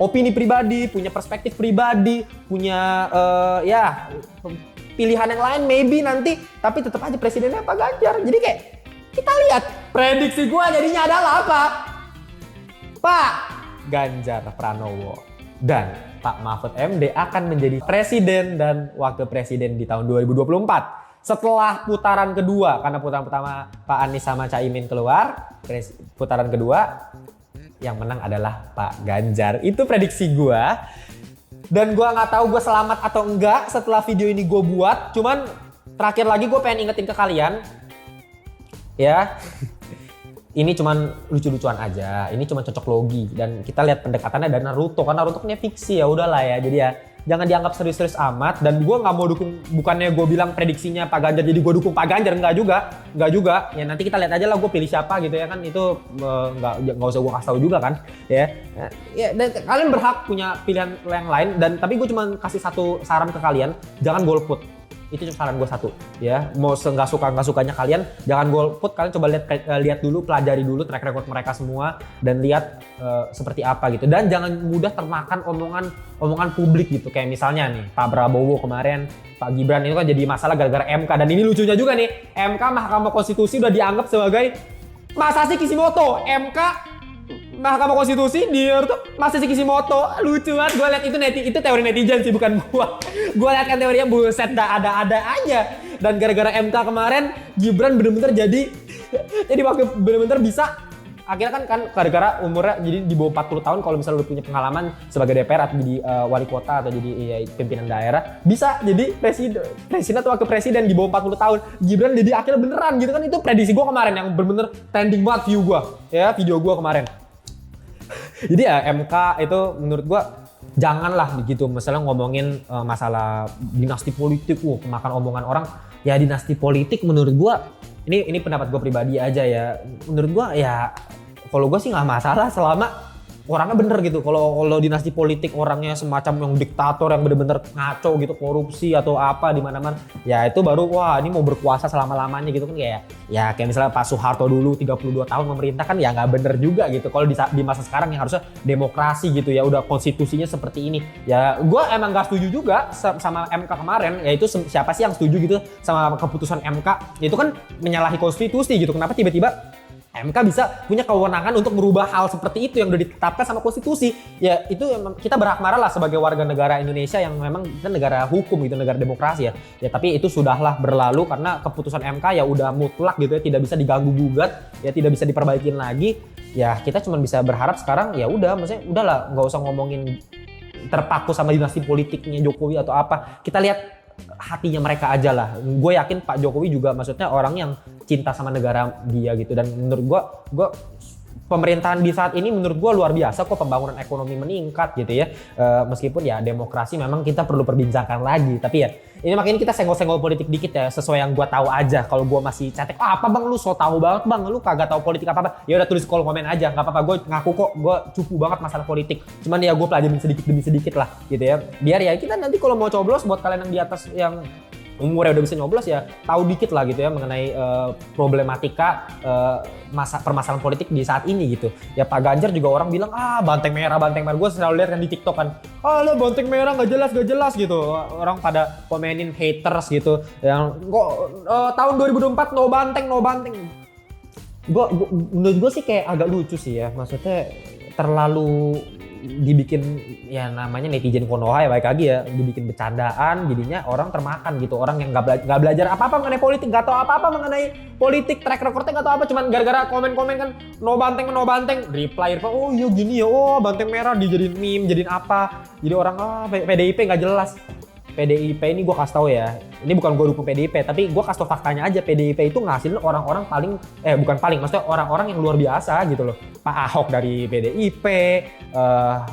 opini pribadi, punya perspektif pribadi, punya ya pilihan yang lain maybe nanti. Tapi tetap aja presidennya Pak Ganjar. Jadi kayak kita lihat prediksi gue jadinya adalah apa? Pak Ganjar Pranowo dan Pak Mahfud MD akan menjadi presiden dan wakil presiden di tahun 2024. Setelah putaran kedua, karena putaran pertama Pak Anies sama Caimin keluar, putaran kedua yang menang adalah Pak Ganjar. Itu prediksi gue. Dan gue nggak tahu gue selamat atau enggak setelah video ini gue buat. Cuman terakhir lagi gue pengen ingetin ke kalian. Ya, ini cuman lucu-lucuan aja. Ini cuma cocok logi dan kita lihat pendekatannya dari Naruto. Karena Naruto punya fiksi ya udahlah ya. Jadi ya jangan dianggap serius-serius amat. Dan gue nggak mau dukung, bukannya gue bilang prediksinya Pak Ganjar jadi gue dukung Pak Ganjar, nggak juga. Ya nanti kita lihat aja lah gue pilih siapa gitu ya kan, itu nggak usah gue kasih tahu juga kan ya. Dan kalian berhak punya pilihan yang lain. Dan tapi gue cuma kasih satu saran ke kalian, jangan golput. Itu cuma saran gue satu ya. Mau nggak sukanya kalian jangan golput. Kalian coba lihat dulu, pelajari dulu track record mereka semua dan lihat seperti apa gitu. Dan jangan mudah termakan omongan publik gitu. Kayak misalnya nih Pak Prabowo kemarin, Pak Gibran itu kan jadi masalah gara-gara MK. Dan ini lucunya juga nih, MK Mahkamah Konstitusi udah dianggap sebagai Masashi Kishimoto. MK Mahkamah Konstitusi dia tuh Masashi Kishimoto. Lucu banget gue lihat itu teori netizen sih, bukan gua. Gue lihat kan teorinya buset dah ada aja. Dan gara-gara MK kemarin Gibran bener-bener jadi waktu bener-bener bisa akhirnya kan gara-gara umurnya jadi di bawah 40 tahun kalau misalnya udah punya pengalaman sebagai DPR atau jadi wali kota atau jadi ya, pimpinan daerah bisa jadi presiden atau wakil presiden di bawah 40 tahun. Gibran jadi akhirnya beneran gitu kan. Itu prediksi gue kemarin yang bener-bener trending banget view gue ya, video gue kemarin. Jadi ya MK itu menurut gue janganlah begitu misalnya ngomongin masalah dinasti politik, kemakan omongan orang. Ya dinasti politik menurut gue ini pendapat gue pribadi aja ya. Menurut gue ya kalau gue sih nggak masalah selama orangnya bener gitu. Kalau dinasti politik orangnya semacam yang diktator yang bener-bener ngaco gitu, korupsi atau apa di mana-mana, ya itu baru wah ini mau berkuasa selama-lamanya gitu kan. Kayak misalnya Pak Soeharto dulu 32 tahun memerintah kan ya nggak bener juga gitu. Kalau di masa sekarang yang harusnya demokrasi gitu ya udah konstitusinya seperti ini. Ya gue emang nggak setuju juga sama MK kemarin. Ya itu siapa sih yang setuju gitu sama keputusan MK? Itu kan menyalahi konstitusi gitu. Kenapa tiba-tiba MK bisa punya kewenangan untuk merubah hal seperti itu yang udah ditetapkan sama konstitusi. Ya itu kita berhak marah lah sebagai warga negara Indonesia yang memang kita negara hukum gitu, negara demokrasi ya. Ya tapi itu sudahlah berlalu karena keputusan MK ya udah mutlak gitu ya, tidak bisa diganggu gugat, ya tidak bisa diperbaikin lagi. Ya kita cuma bisa berharap sekarang ya udah, maksudnya udahlah nggak usah ngomongin terpaku sama dinasti politiknya Jokowi atau apa. Kita lihat hatinya mereka aja lah. Gue yakin Pak Jokowi juga maksudnya orang yang cinta sama negara dia gitu. Dan menurut gue pemerintahan di saat ini menurut gue luar biasa kok, pembangunan ekonomi meningkat gitu ya. Meskipun ya demokrasi memang kita perlu perbincangkan lagi, tapi ya ini makanya kita senggol-senggol politik dikit ya, sesuai yang gue tahu aja. Kalau gue masih cetek, apa bang lu so tahu banget bang, lu kagak tahu politik apa-apa, ya udah tulis kolom komen aja, nggak apa-apa, gue ngaku kok gue cupu banget masalah politik. Cuman ya gue pelajarin sedikit demi sedikit lah gitu ya, biar ya kita nanti kalau mau coblos, buat kalian yang di atas yang umurnya udah bisa nyoblos ya tahu dikit lah gitu ya mengenai problematika permasalahan politik di saat ini gitu. Ya Pak Ganjar juga orang bilang banteng merah. Gue selalu lihat kan di TikTok kan, lo banteng merah nggak jelas gitu. Orang pada komenin haters gitu yang kok tahun 2024 no banteng. Menurut gue sih kayak agak lucu sih ya, maksudnya terlalu dibikin ya namanya netizen Konoha ya, baik lagi ya, dibikin bercandaan, jadinya orang termakan gitu. Orang yang nggak belajar apa-apa mengenai politik, nggak tahu apa-apa mengenai politik, track recordnya nggak tahu apa, cuman gara-gara komen-komen kan no banteng, reply oh iya gini ya, oh banteng merah dijadiin meme, jadiin apa, jadi orang PDIP nggak jelas. PDIP ini gue kasih tahu ya, ini bukan gue dukung PDIP, tapi gue kasih tau faktanya aja. PDIP itu ngasilin orang-orang maksudnya orang-orang yang luar biasa gitu loh. Pak Ahok dari PDIP,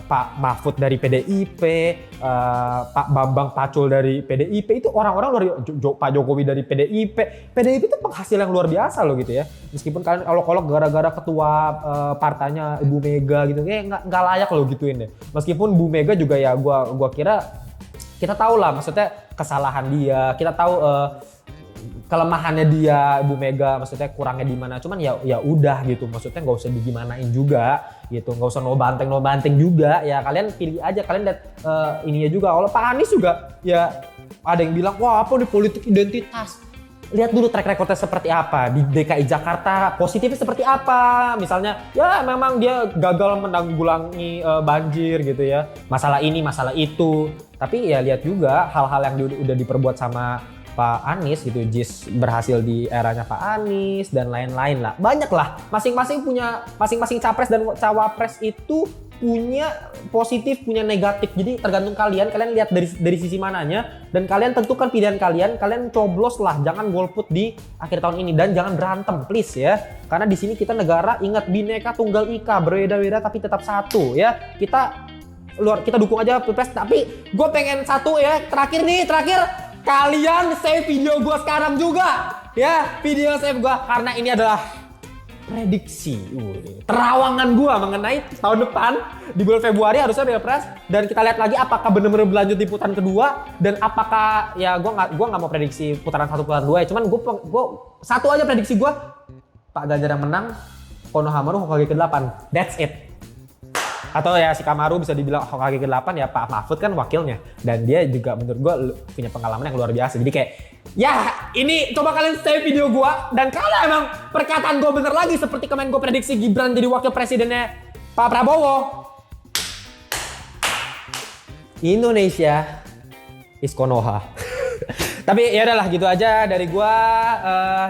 Pak Mahfud dari PDIP, Pak Bambang Pacul dari PDIP, itu orang-orang luar biasa. Pak Jokowi dari PDIP itu penghasil yang luar biasa loh gitu ya. Meskipun kalian kalau gara-gara ketua partainya Ibu Mega gitu, kayak nggak layak loh gituin deh. Meskipun Bu Mega juga ya gue kira kita tahu lah, maksudnya kesalahan dia, kita tahu kelemahannya dia, Ibu Mega, maksudnya kurangnya di mana. Cuman ya udah gitu, maksudnya nggak usah digimanain juga gitu, nggak usah no banteng juga. Ya kalian pilih aja, kalian lihat ininya juga. Kalau Pak Anies juga ya ada yang bilang wah apa nih politik identitas. Lihat dulu track recordnya seperti apa di DKI Jakarta, positifnya seperti apa. Misalnya ya memang dia gagal menanggulangi banjir gitu ya, masalah ini masalah itu, tapi ya lihat juga hal-hal yang udah diperbuat sama Pak Anies gitu. JIS berhasil di eranya Pak Anies dan lain-lain lah, banyak lah. Masing-masing capres dan cawapres itu punya positif, punya negatif. Jadi tergantung kalian lihat dari sisi mananya, dan kalian tentukan pilihan kalian coblos lah, jangan golput di akhir tahun ini, dan jangan berantem please ya. Karena di sini kita negara, ingat, Bhinneka Tunggal Ika, berbeda-beda tapi tetap satu ya. Kita dukung aja Pilpres, tapi gue pengen satu ya, terakhir kalian save video gue sekarang juga ya, video save gue, karena ini adalah prediksi, terawangan gua mengenai tahun depan di bulan Februari harusnya Pilpres, dan kita lihat lagi apakah benar-benar berlanjut di putaran kedua, dan apakah ya gua nggak mau prediksi putaran 1 putaran 2 ya, cuman gua satu aja prediksi gua, Pak Ganjar yang menang, Konohamaru Hokage ke-8, that's it. Atau ya si Kamaru bisa dibilang Hokage ke-8 ya, Pak Mahfud kan wakilnya, dan dia juga menurut gua punya pengalaman yang luar biasa. Jadi kayak ya ini coba kalian save video gua, dan kalau emang perkataan gua bener lagi seperti kemarin gua prediksi Gibran jadi wakil presidennya Pak Prabowo, Indonesia is Konoha. Tapi ya udahlah gitu aja dari gua.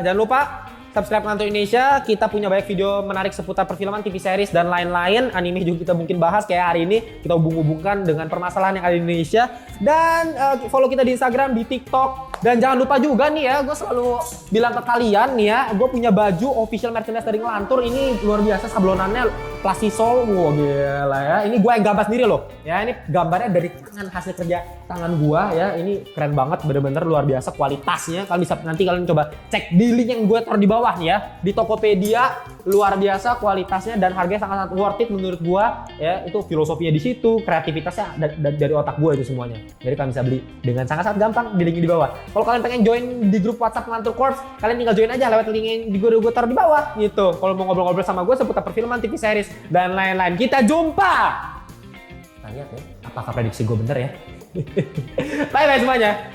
Jangan lupa subscribe Ngantuk Indonesia. Kita punya banyak video menarik seputar perfilman, TV series, dan lain-lain. Anime juga kita mungkin bahas, kayak hari ini kita hubung-hubungkan dengan permasalahan yang ada di Indonesia. Dan follow kita di Instagram, di TikTok. Dan jangan lupa juga nih ya, gue selalu bilang ke kalian nih ya, gue punya baju official merchandise dari Ngelantur. Ini luar biasa, sablonannya plastisol, wow gila ya. Ini gue yang gambar sendiri loh. Ya ini gambarnya dari tangan, hasil kerja tangan gue ya. Ini keren banget, bener-bener luar biasa kualitasnya. Kalian bisa nanti kalian coba cek di link yang gue taruh di bawah nih ya, di Tokopedia. Luar biasa kualitasnya dan harganya sangat-sangat worth it menurut gue ya. Itu filosofinya di situ, kreativitasnya dari otak gue itu semuanya. Jadi kalian bisa beli dengan sangat-sangat gampang di link di bawah. Kalau kalian pengen join di grup WhatsApp Ngelantur Corps, kalian tinggal join aja lewat link yang gue taruh di bawah gitu. Kalau mau ngobrol-ngobrol sama gue seputar perfilman, TV series, dan lain-lain, kita jumpa. Kita lihat ya, apakah prediksi gue bener ya. Bye-bye semuanya.